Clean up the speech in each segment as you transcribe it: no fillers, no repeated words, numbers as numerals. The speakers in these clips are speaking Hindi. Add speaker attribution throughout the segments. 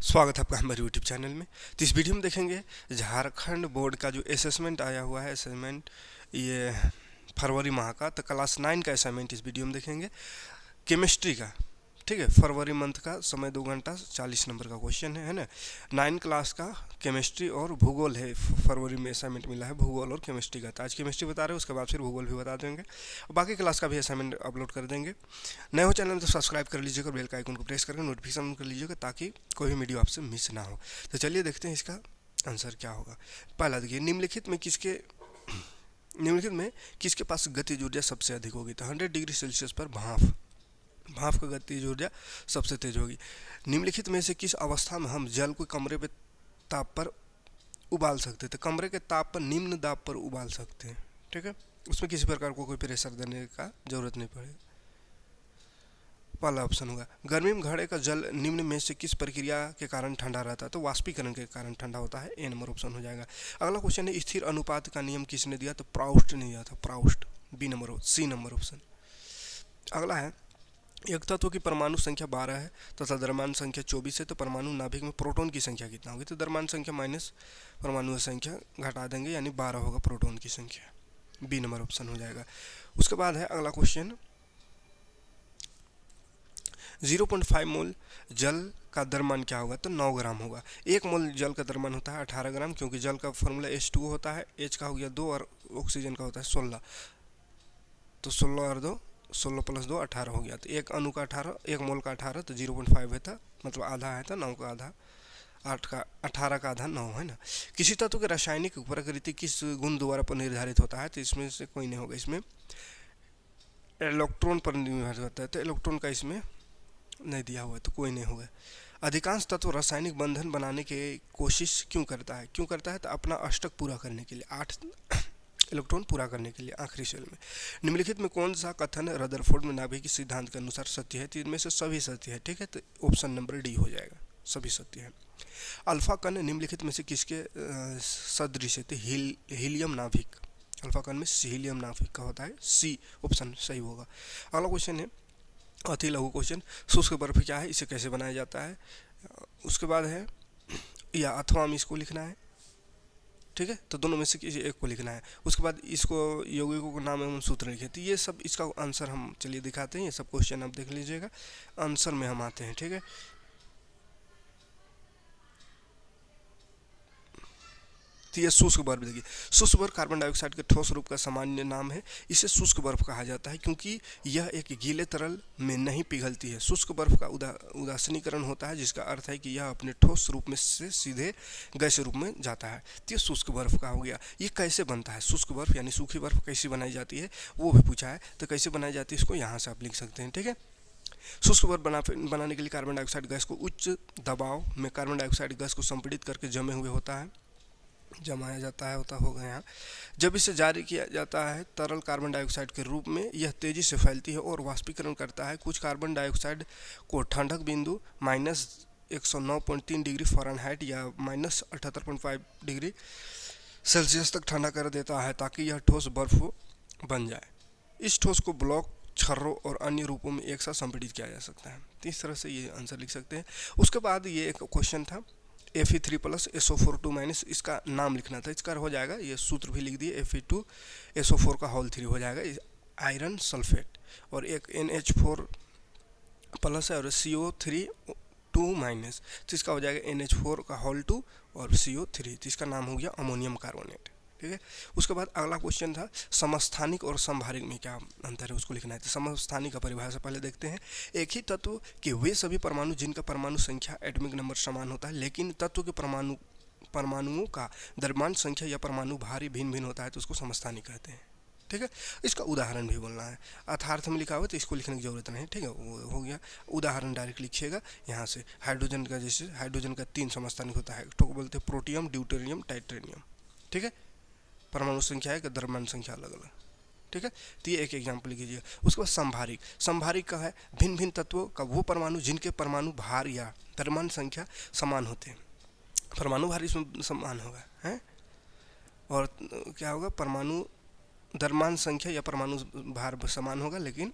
Speaker 1: स्वागत है आपका हमारे यूट्यूब चैनल में। तो इस वीडियो में देखेंगे झारखंड बोर्ड का जो असेसमेंट आया हुआ है। असेसमेंट ये फरवरी माह का, तो क्लास 9 का असाइनमेंट इस वीडियो में देखेंगे। केमिस्ट्री का, ठीक है, फरवरी मंथ का, समय 2 घंटा 40 नंबर का क्वेश्चन है ना। 9 क्लास का केमिस्ट्री और भूगोल है। फरवरी में असाइनमेंट मिला है भूगोल और केमिस्ट्री का। तो आज केमिस्ट्री बता रहे हैं, उसके बाद फिर भूगोल भी बता देंगे और बाकी क्लास का भी असाइनमेंट अपलोड कर देंगे। नए हो चैनल में तो सब्सक्राइब कर लीजिएगा, बेल का आइकन को प्रेस करके नोटिफिकेशन कर लीजिएगा ताकि कोई भी वीडियो आपसे मिस ना हो। तो चलिए देखते हैं इसका आंसर क्या होगा। पहला देखिए, निम्नलिखित में किसके पास गतिज ऊर्जा सबसे अधिक होगी। तो 100 डिग्री सेल्सियस पर भाप का गतिज ऊर्जा सबसे तेज होगी। निम्नलिखित में से किस अवस्था में हम जल को कमरे पे ताप पर उबाल सकते हैं। तो कमरे के ताप पर निम्न दाब पर उबाल सकते हैं, ठीक है। उसमें किसी प्रकार को कोई प्रेशर देने का जरूरत नहीं पड़ेगा। पहला ऑप्शन होगा। गर्मी में घड़े का जल निम्न में से किस प्रक्रिया के कारण ठंडा रहता है। तो वाष्पीकरण के कारण ठंडा होता है। ए नंबर ऑप्शन हो जाएगा। अगला क्वेश्चन है, स्थिर अनुपात का नियम किसने दिया। तो प्राउस्ट ने दिया था, प्राउस्ट। सी नंबर ऑप्शन। अगला है, एक तत्व की परमाणु संख्या 12 है तथा द्रव्यमान संख्या 24 है, तो परमाणु नाभिक में प्रोटॉन की संख्या कितना होगी। तो द्रव्यमान संख्या माइनस परमाणु संख्या घटा देंगे, यानी 12 होगा प्रोटॉन की संख्या। बी नंबर ऑप्शन हो जाएगा। उसके बाद है अगला क्वेश्चन, 0.5 मोल जल का द्रव्यमान क्या होगा। तो 9 ग्राम होगा। 1 मोल जल का द्रव्यमान होता है 18 ग्राम, क्योंकि जल का फॉर्मूला H2O होता है। H का हो गया 2 और ऑक्सीजन का होता है 16। तो 16 और 2, 16 प्लस 2 18 हो गया। तो एक अणु का 18, 1 मोल का 18, तो 0.5 है था, मतलब आधा है था। 9 का आधा 8 का 18 का आधा 9 है ना। किसी तत्व की रासायनिक प्रकृति किस गुण द्वारा पर निर्धारित होता है। तो इसमें से कोई नहीं होगा। इसमें इलेक्ट्रॉन पर निर्भर होता है, तो इलेक्ट्रॉन का इसमें नहीं दिया हुआ है, तो कोई नहीं होगा। अधिकांश तत्व रासायनिक बंधन बनाने की कोशिश क्यों करता है। तो अपना अष्टक पूरा करने के लिए, 8 इलेक्ट्रॉन पूरा करने के लिए आखिरी सेल में। निम्नलिखित में कौन सा कथन रदरफोर्ड में नाभिक सिद्धांत के अनुसार सत्य है। तो इनमें से सभी सत्य है, ठीक है। तो ऑप्शन नंबर डी हो जाएगा, सभी सत्य है। अल्फा कण निम्नलिखित में से किसके सदृश है। तो हीलियम नाभिक। अल्फा कण में हीलियम नाभिक का होता है। सी ऑप्शन सही होगा। अगला क्वेश्चन है अति लघु क्वेश्चन, शुष्क बर्फ क्या है, इसे कैसे बनाया जाता है। उसके बाद है, या अथवा में इसको लिखना है, ठीक है। तो दोनों में से किसी एक को लिखना है। उसके बाद इसको यौगिकों को नाम एवं सूत्र लिखे। तो ये सब इसका आंसर हम चलिए दिखाते हैं। ये सब क्वेश्चन आप देख लीजिएगा, आंसर में हम आते हैं, ठीक है। तो ये शुष्क बर्फ देखिए, शुष्क बर्फ कार्बन डाइऑक्साइड के ठोस रूप का सामान्य नाम है। इसे शुष्क बर्फ कहा जाता है क्योंकि यह एक गीले तरल में नहीं पिघलती है। शुष्क बर्फ का उदासीनीकरण होता है, जिसका अर्थ है कि यह अपने ठोस रूप में से सीधे गैस रूप में जाता है। तो ये शुष्क बर्फ का हो गया। ये कैसे बनता है, शुष्क बर्फ यानी सूखी बर्फ कैसे बनाई जाती है वो भी पूछा है। तो कैसे बनाई जाती है इसको यहाँ से आप लिख सकते हैं, ठीक है। शुष्क बर्फ बनाने के लिए कार्बन डाइऑक्साइड गैस को उच्च दबाव में कार्बन डाइऑक्साइड गैस को संपीड़ित करके जमाया जाता है, होता होगा यहाँ। जब इसे जारी किया जाता है तरल कार्बन डाइऑक्साइड के रूप में, यह तेजी से फैलती है और वाष्पीकरण करता है। कुछ कार्बन डाइऑक्साइड को ठंडक बिंदु -109.3 डिग्री फ़ारेनहाइट या -78.5 डिग्री सेल्सियस तक ठंडा कर देता है ताकि यह ठोस बर्फ बन जाए। इस ठोस को ब्लॉक, छर्रों और अन्य रूपों में एक साथ संपीड़ित किया जा सकता है। तो इस तरह से ये आंसर लिख सकते हैं। उसके बाद ये एक क्वेश्चन था, Fe3 + SO4 - इसका नाम लिखना था। इसका हो जाएगा, ये सूत्र भी लिख दिए, Fe2 SO4 का होल 3 हो जाएगा, आयरन सल्फेट। और एक NH4 प्लस है और CO3 2-, तो इसका हो जाएगा NH4 का होल 2 और CO3, तो इसका नाम हो गया अमोनियम कार्बोनेट, ठीक है। उसके बाद अगला क्वेश्चन था, समस्थानिक और समभारिक में क्या अंतर है, उसको लिखना है। तो समस्थानिक का परिभाषा पहले देखते हैं। एक ही तत्व के वे सभी परमाणु जिनका परमाणु संख्या एटॉमिक नंबर समान होता है, लेकिन तत्व के परमाणुओं का द्रव्यमान संख्या या परमाणु भारी भिन्न भिन्न होता है, तो उसको समस्थानिक कहते हैं, ठीक है। इसका उदाहरण भी बोलना है। अर्थार्थ में लिखा हुआ तो इसको लिखने की जरूरत नहीं, ठीक है। वो हो गया उदाहरण, डायरेक्ट लिखिएगा यहाँ से। हाइड्रोजन का, जैसे हाइड्रोजन का 3 समस्थानिक होता है, तो बोलते हैं प्रोटियम, ड्यूटेरियम, टाइटेनियम, ठीक है। परमाणु संख्या है कि द्रव्यमान संख्या अलग अलग, ठीक है। तो ये एक एग्जाम्पल लीजिए। उसके बाद संभारिक का है भिन्न भिन्न तत्वों का वो परमाणु जिनके परमाणु भार या द्रव्यमान संख्या समान होते हैं। परमाणु भार इसमें समान होगा है, और क्या होगा, परमाणु द्रव्यमान संख्या या परमाणु भार समान होगा, लेकिन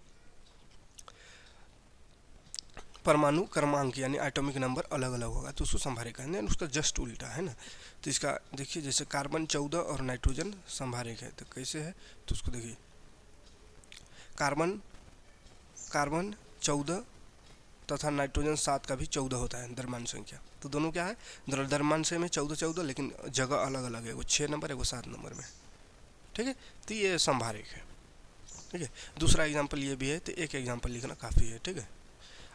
Speaker 1: परमाणु क्रमांक यानी एटॉमिक नंबर अलग अलग होगा तो उसको संभारिक कहते हैं, उसका जस्ट उल्टा है ना। तो इसका देखिए जैसे कार्बन 14 और नाइट्रोजन संभारिक है, तो कैसे है तो उसको देखिए, कार्बन 14 तथा नाइट्रोजन 7 का भी 14 होता है द्रव्यमान संख्या। तो दोनों क्या है, द्रव्यमान से में 14 लेकिन जगह अलग अलग है, वो 6 नंबर है वो 7 नंबर में, ठीक है। तो ये संभारिक है, ठीक है। दूसरा एग्जाम्पल ये भी है, तो एक एग्जाम्पल लिखना काफ़ी है, ठीक है।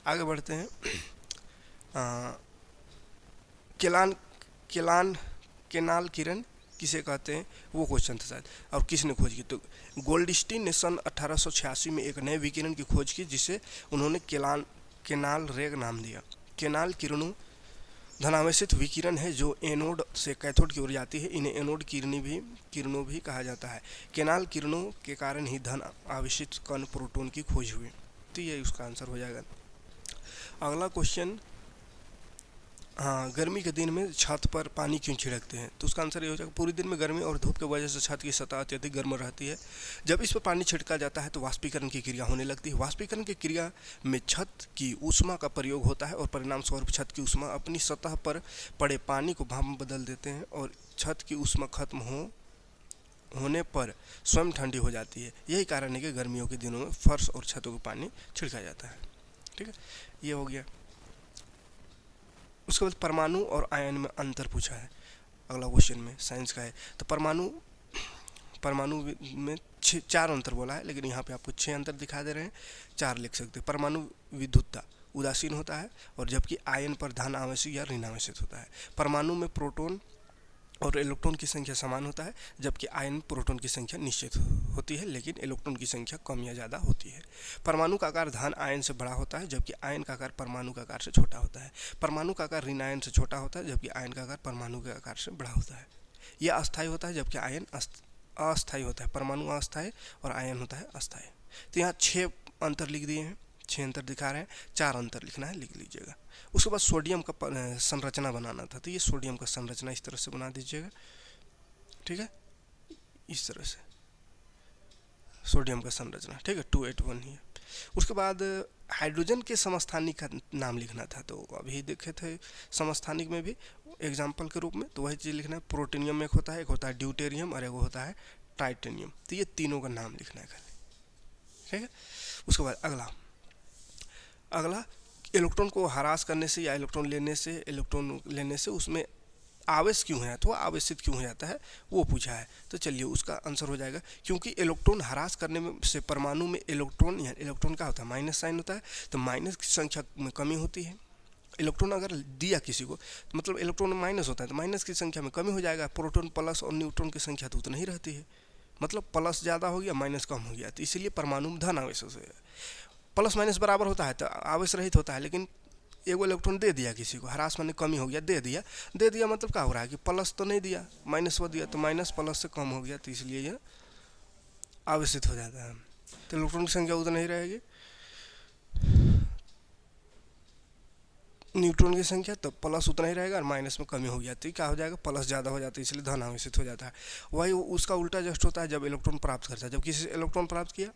Speaker 1: आगे बढ़ते हैं। केनाल किरण किसे कहते हैं, वो क्वेश्चन था शायद, और किसने खोज की। तो गोल्डस्टीन ने सन 1886 में एक नए विकिरण की खोज की जिसे उन्होंने केनाल रे का नाम दिया। केनाल किरणों धनावेशित विकिरण है जो एनोड से कैथोड की ओर जाती है, इन्हें एनोड किरणों भी कहा जाता है। केनाल किरणों के कारण ही धन आवेशित कण प्रोटॉन की खोज हुई। तो ये उसका आंसर हो जाएगा। अगला क्वेश्चन, हाँ, गर्मी के दिन में छत पर पानी क्यों छिड़कते हैं, तो उसका आंसर ये हो जाएगा, पूरे दिन में गर्मी और धूप की वजह से छत की सतह अत्यधिक गर्म रहती है। जब इस पर पानी छिड़का जाता है तो वाष्पीकरण की क्रिया होने लगती है। वाष्पीकरण की क्रिया में छत की ऊष्मा का प्रयोग होता है और परिणाम स्वरूप छत की ऊष्मा अपनी सतह पर पड़े पानी को भाप में बदल देते हैं और छत की ऊष्मा खत्म होने पर स्वयं ठंडी हो जाती है। यही कारण है कि गर्मियों के दिनों में फर्श और छतों को पानी छिड़का जाता है, ठीक है। ये हो गया। उसके बाद परमाणु और आयन में अंतर पूछा है अगला क्वेश्चन में, साइंस का है। तो परमाणु में 4 अंतर बोला है, लेकिन यहाँ पे आपको 6 अंतर दिखा दे रहे हैं, 4 लिख सकते हैं। परमाणु विद्युतता उदासीन होता है, और जबकि आयन पर धन आवेशित या ऋण आवेशित होता है। परमाणु में प्रोटॉन और इलेक्ट्रॉन की संख्या समान होता है, जबकि आयन में प्रोटॉन की संख्या निश्चित होती है, लेकिन इलेक्ट्रॉन की संख्या कम या ज़्यादा होती है। परमाणु का आकार धन आयन से बड़ा होता है, जबकि आयन का आकार परमाणु का आकार से छोटा होता है। परमाणु का आकार ऋण आयन से छोटा होता है, जबकि आयन का आकार परमाणु के आकार से बड़ा होता है। यह अस्थायी होता है, जबकि आयन अस्थायी होता है। परमाणु अस्थायी और आयन होता है अस्थायी। तो यहाँ 6 अंतर लिख दिए हैं, 6 अंतर दिखा रहे हैं, 4 अंतर लिखना है, लिख लीजिएगा। उसके बाद सोडियम का संरचना बनाना था, तो ये सोडियम का संरचना इस तरह से बना दीजिएगा, ठीक है, इस तरह से सोडियम का संरचना, ठीक है, 281 ही है। उसके बाद हाइड्रोजन के समस्थानिक का नाम लिखना था, तो अभी देखे थे समस्थानिक में भी एग्जाम्पल के रूप में, तो वही चीज़ लिखना है। प्रोटोनियम एक होता है ड्यूटेरियम और एक होता है टाइटेनियम। तो ये तीनों का नाम लिखना है खाली, ठीक है। उसके बाद अगला इलेक्ट्रॉन को हरास करने से या इलेक्ट्रॉन लेने से उसमें आवेश क्यों है, तो आवेशित क्यों हो जाता है, वो पूछा है। तो चलिए उसका आंसर हो जाएगा, क्योंकि इलेक्ट्रॉन हरास करने में से परमाणु में इलेक्ट्रॉन का होता है माइनस साइन होता है, तो माइनस की संख्या में कमी होती है। इलेक्ट्रॉन अगर दिया किसी को, तो मतलब इलेक्ट्रॉन माइनस होता है, तो माइनस की संख्या में कमी हो जाएगा। प्रोटॉन प्लस और न्यूट्रॉन की संख्या तो उतना ही रहती है, मतलब प्लस ज़्यादा हो गया माइनस कम हो गया, तो इसीलिए परमाणु में धन आवेश से प्लस माइनस बराबर होता है तो आवेश रहित होता है। लेकिन एगो इलेक्ट्रॉन दे दिया किसी को, हरास माने कमी हो गया, दे दिया मतलब क्या हो रहा है कि प्लस तो नहीं दिया, माइनस वो दिया, तो माइनस प्लस से कम हो गया, तो इसलिए यह आवेशित हो जाता है। तो इलेक्ट्रॉन की संख्या उतना ही रहेगी, न्यूट्रॉन की संख्या तो प्लस उतना ही रहेगा और माइनस में कमी हो गया, तो क्या हो जाएगा, प्लस ज़्यादा हो जाता है, इसलिए धन आवेशित हो जाता है। वही उसका उल्टा जस्ट होता है जब इलेक्ट्रॉन प्राप्त करता है। जब किसी इलेक्ट्रॉन प्राप्त किया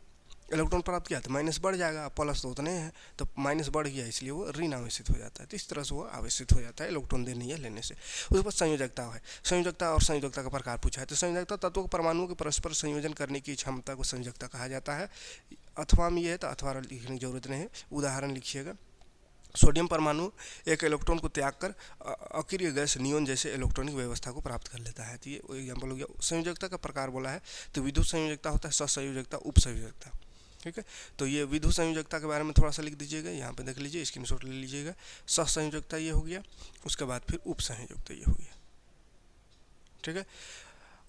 Speaker 1: तो माइनस बढ़ जाएगा, प्लस तो उतने हैं, तो माइनस बढ़ गया इसलिए वो ऋण आवेशित हो जाता है। तो इस तरह से वो आवेशित हो जाता है इलेक्ट्रॉन देने या लेने से। उसके बाद संयोजकता है, संयोजकता का प्रकार पूछा है। तो संयोजकता तत्वों को परमाणुओं के परस्पर संयोजन करने की क्षमता को संयोजकता कहा जाता है। अथवा में ये है तो अथवा लिखने की जरूरत नहीं है, उदाहरण लिखिएगा। सोडियम परमाणु एक इलेक्ट्रॉन को त्याग कर अक्रिय गैस नियोन जैसे इलेक्ट्रॉनिक व्यवस्था को प्राप्त कर लेता है। तो ये एग्जाम्पल हो गया। संयोजकता का प्रकार बोला है, तो विद्युत संयोजकता होता है, सहसंयोजकता, उपसंयोजकता, ठीक है। तो ये विद्युत संयोजकता के बारे में थोड़ा सा लिख दीजिएगा, यहाँ पे देख लीजिए, स्क्रीनशॉट ले लीजिएगा। सहसंयोजकता ये हो गया, उसके बाद फिर उपसंयोजकता ये हो गया, ठीक है।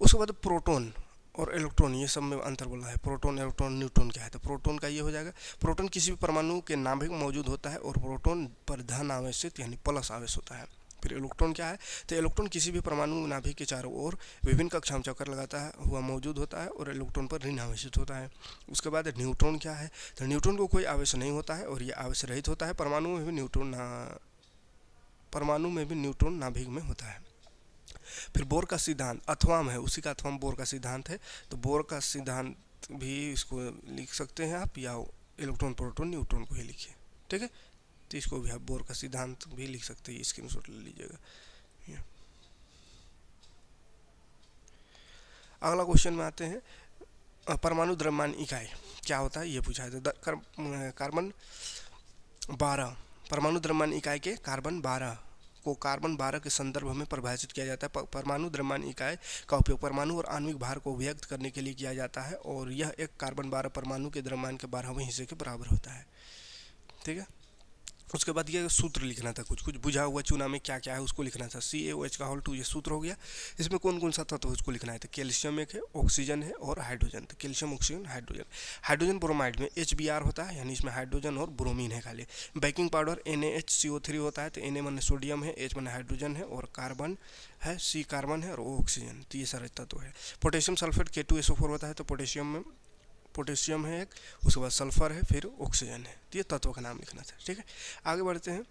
Speaker 1: उसके बाद प्रोटॉन और इलेक्ट्रॉन, ये सब में अंतर बोला है। प्रोटॉन, इलेक्ट्रॉन, न्यूट्रॉन क्या है, तो प्रोटॉन का ये हो जाएगा, प्रोटॉन किसी भी परमाणु के नाभिक में मौजूद होता है और प्रोटॉन पर धन आवेशित यानी प्लस आवेश होता है। फिर इलेक्ट्रॉन क्या है, तो इलेक्ट्रॉन किसी भी परमाणु नाभिक के चारों ओर विभिन्न कक्षा में चक्कर लगाता है हुआ मौजूद होता है और इलेक्ट्रॉन पर ऋण आवेशित होता है। उसके बाद न्यूट्रॉन क्या है, तो न्यूट्रॉन को कोई आवेश नहीं होता है और ये आवेश रहित होता है। परमाणु में भी न्यूट्रॉन नाभिक में होता है। फिर बोर का सिद्धांत अथवा में है, उसी का अथवा में बोर का सिद्धांत है। तो बोर का सिद्धांत भी इसको लिख सकते हैं आप, या इलेक्ट्रॉन, प्रोटॉन, न्यूट्रॉन को ही लिखिए, ठीक है। तो इसको भी आप बोर का सिद्धांत भी लिख सकते हैं, स्क्रीनशॉट ले लीजिएगा। अगला क्वेश्चन में आते हैं, परमाणु द्रव्यमान इकाई क्या होता है ये पूछा है। तो कार्बन 12, परमाणु द्रव्यमान इकाई के कार्बन 12 को कार्बन 12 के संदर्भ में परिभाषित किया जाता है। परमाणु द्रव्यमान इकाई का उपयोग परमाणु और आणविक भार को व्यक्त करने के लिए किया जाता है और यह एक कार्बन 12 परमाणु के द्रव्यमान के 12वें हिस्से के बराबर होता है। ठीक है, उसके बाद ये सूत्र लिखना था, कुछ कुछ बुझा हुआ चूना में क्या क्या है उसको लिखना था। CaOH का होल 2 ये सूत्र हो गया। इसमें कौन कौन सा तत्व है उसको लिखना है। तो कैल्शियम एक है, ऑक्सीजन है और हाइड्रोजन। तो calcium, oxygen, hydrogen. Hydrogen bromide में HBr होता है, यानी इसमें हाइड्रोजन और ब्रोमीन है खाली। बेकिंग पाउडर NaHCO3 होता है। तो Na माने सोडियम है, H माने हाइड्रोजन है और कार्बन है, C कार्बन है और O ऑक्सीजन। तो ये सारे तत्व है। पोटेशियम सल्फेट K2SO4 होता है। तो पोटेशियम है एक, उसके बाद सल्फर है, फिर ऑक्सीजन है। तो ये तत्व का नाम लिखना था। ठीक है, आगे बढ़ते हैं।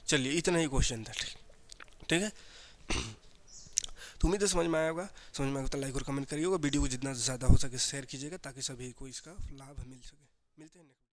Speaker 1: चलिए इतना ही क्वेश्चन था। ठीक है, तो उम्मीद है समझ में आया होगा। समझ में आएगा तो लाइक और कमेंट करिएगा। वीडियो को जितना ज़्यादा हो सके शेयर कीजिएगा ताकि सभी को इसका लाभ मिल सके। मिलते हैं।